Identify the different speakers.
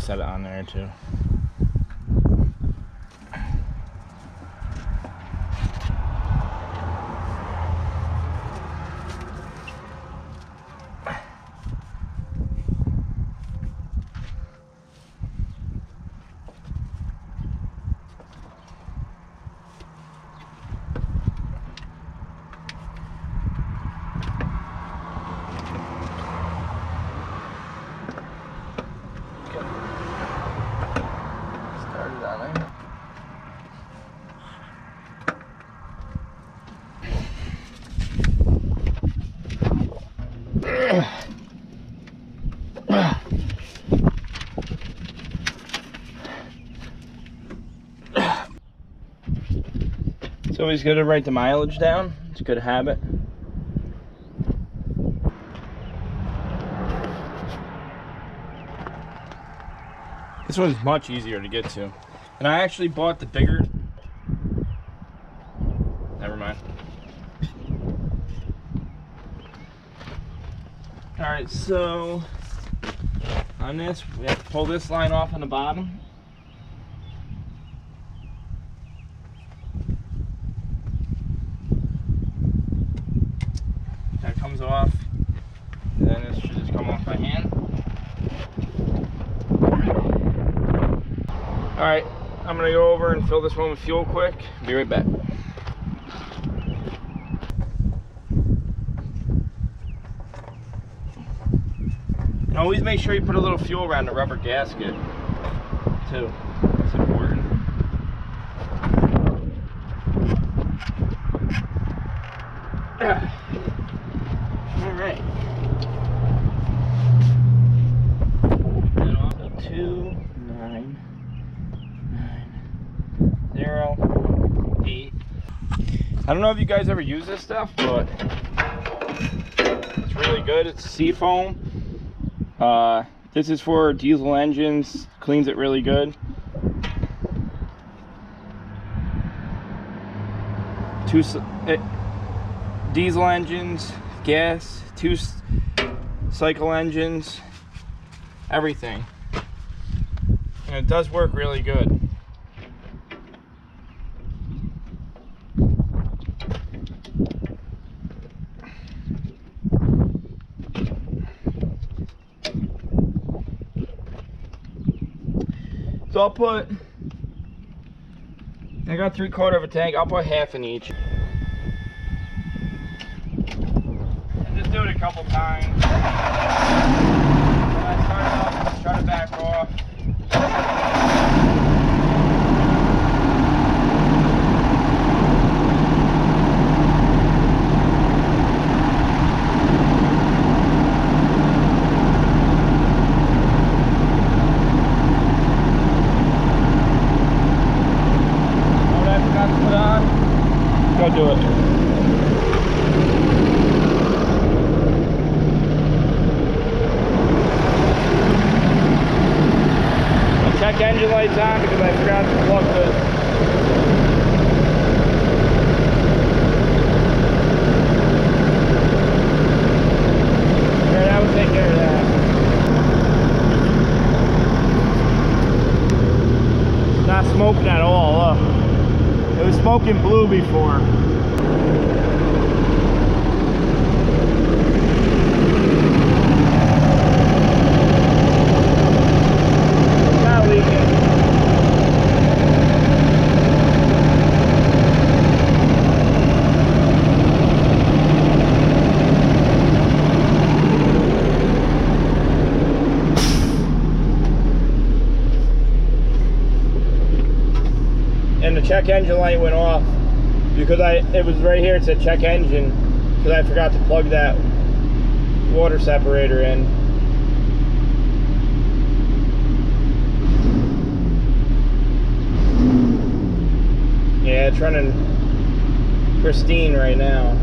Speaker 1: set it on there too. It's always good to write the mileage down. It's a good habit. This one's much easier to get to. And I actually bought the bigger... Never mind. Alright, so on this, we have to pull this line off on the bottom. That comes off, and then this should just come off by hand. Alright, I'm gonna go over and fill this one with fuel quick. Be right back. And always make sure you put a little fuel around the rubber gasket too. It's important. Alright. 2990. I don't know if you guys ever use this stuff, but it's really good. It's seafoam. This is for diesel engines. Cleans it really good. Diesel engines, gas, 2-cycle engines, everything. And it does work really good. So I'll put, I got 3/4 of a tank, I'll put half in each. And just do it a couple times. When I start off, just try to back off. Go do it. I'll check engine lights on because I forgot to plug this. Alright, I will take care of that. It's not smoking at all, look. It was smoking blue before. Not leaking. And the check engine light went off because it was right here, it said check engine, because I forgot to plug that water separator in. Yeah, it's running pristine right now.